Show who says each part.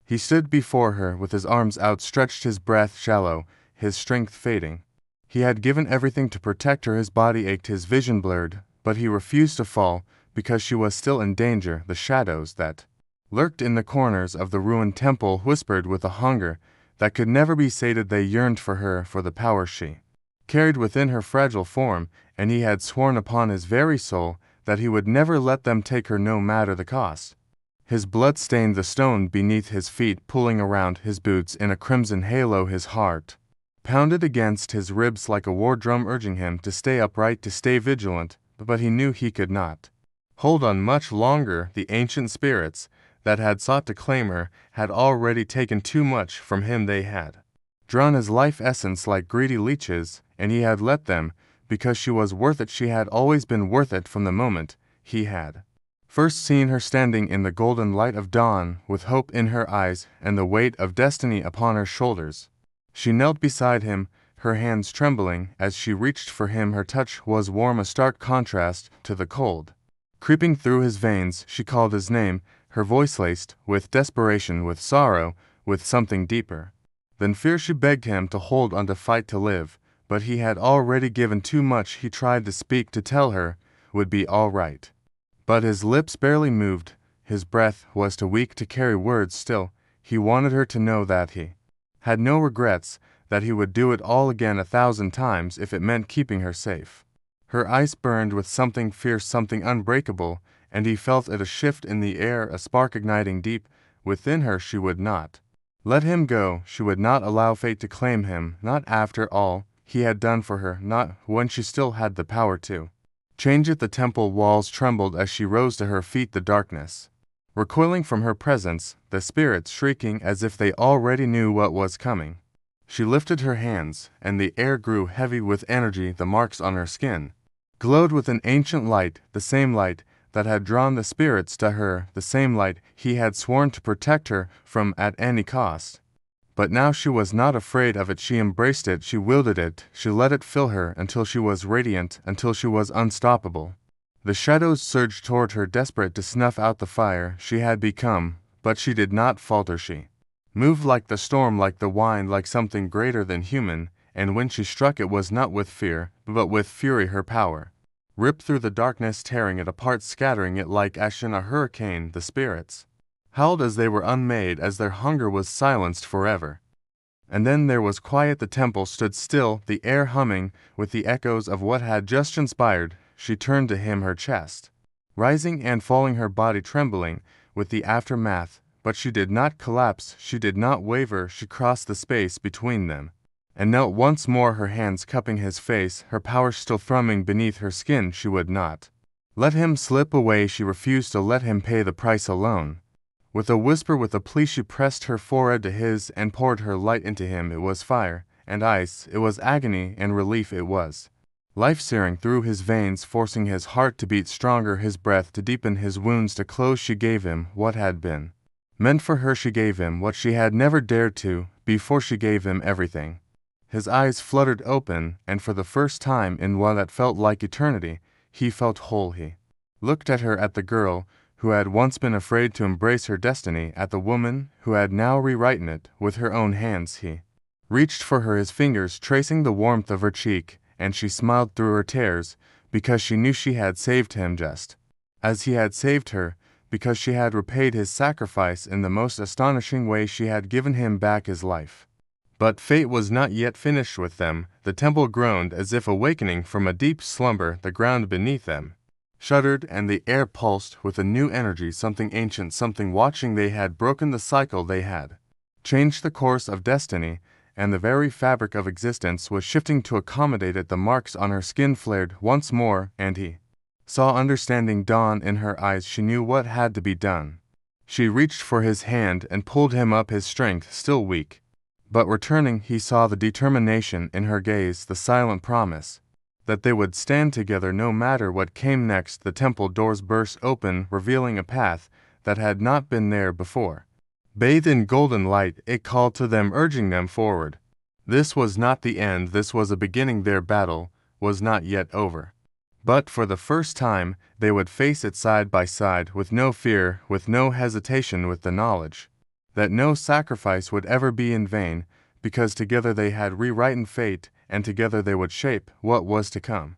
Speaker 1: He stood before her with his arms outstretched, his breath shallow, his strength fading. He had given everything to protect her, his body ached, his vision blurred, but he refused to fall because she was still in danger. The shadows that lurked in the corners of the ruined temple whispered with a hunger that could never be sated. They yearned for her, for the power she carried within her fragile form, and he had sworn upon his very soul that he would never let them take her, no matter the cost. His blood stained the stone beneath his feet, pulling around his boots in a crimson halo. His heart pounded against his ribs like a war drum, urging him to stay upright, to stay vigilant, but he knew he could not hold on much longer. The ancient spirits that had sought to claim her had already taken too much from him. They had drawn his life essence like greedy leeches, and he had let them because she was worth it. She had always been worth it from the moment he had first seen her, standing in the golden light of dawn, with hope in her eyes and the weight of destiny upon her shoulders. She knelt beside him, her hands trembling as she reached for him. Her touch was warm, a stark contrast to the cold creeping through his veins. She called his name, her voice laced with desperation, with sorrow, with something deeper than fear. She begged him to hold on, to fight, to live, but he had already given too much. He tried to speak, to tell her would be all right, but his lips barely moved. His breath was too weak to carry words. Still, he wanted her to know that he had no regrets, that he would do it all again 1,000 times if it meant keeping her safe. Her eyes burned with something fierce, something unbreakable, and he felt it, a shift in the air, a spark igniting deep within her. She would not let him go. She would not allow fate to claim him, not after all he had done for her, not when she still had the power to change it. The temple walls trembled as she rose to her feet, the darkness recoiling from her presence, the spirits shrieking as if they already knew what was coming. She lifted her hands, and the air grew heavy with energy. The marks on her skin glowed with an ancient light, the same light that had drawn the spirits to her, the same light he had sworn to protect her from at any cost. But now she was not afraid of it. She embraced it, she wielded it, she let it fill her until she was radiant, until she was unstoppable. The shadows surged toward her, desperate to snuff out the fire she had become, but she did not falter. She moved like the storm, like the wind, like something greater than human, and when she struck, it was not with fear, but with fury. Her power ripped through the darkness, tearing it apart, scattering it like ash in a hurricane. The spirits howled as they were unmade, as their hunger was silenced forever. And then there was quiet. The temple stood still, the air humming with the echoes of what had just transpired. She turned to him, her chest rising and falling, her body trembling with the aftermath, but she did not collapse, she did not waver. She crossed the space between them and knelt once more, her hands cupping his face, her power still thrumming beneath her skin. She would not let him slip away, she refused to let him pay the price alone. With a whisper, with a plea, she pressed her forehead to his and poured her light into him. It was fire and ice, it was agony and relief, it was life searing through his veins, forcing his heart to beat stronger, his breath to deepen, his wounds to close. She gave him what had been meant for her. She gave him what she had never dared to before. She gave him everything. His eyes fluttered open, and for the first time in what that felt like eternity, he felt whole. He looked at her, at the girl who had once been afraid to embrace her destiny, at the woman who had now rewritten it with her own hands. He reached for her, his fingers tracing the warmth of her cheek, and she smiled through her tears, because she knew she had saved him just as he had saved her, because she had repaid his sacrifice in the most astonishing way. She had given him back his life. But fate was not yet finished with them. The temple groaned as if awakening from a deep slumber. The ground beneath them shuddered, and the air pulsed with a new energy, something ancient, something watching. They had broken the cycle, they had changed the course of destiny, and the very fabric of existence was shifting to accommodate it. The marks on her skin flared once more, and he saw understanding dawn in her eyes. She knew what had to be done. She reached for his hand and pulled him up, his strength still weak, but returning. He saw the determination in her gaze, the silent promise that they would stand together no matter what came next. The temple doors burst open, revealing a path that had not been there before. Bathed in golden light, it called to them, urging them forward. This was not the end, this was a beginning. Their battle was not yet over. But for the first time, they would face it side by side, with no fear, with no hesitation, with the knowledge that no sacrifice would ever be in vain, because together they had rewritten fate, and together they would shape what was to come.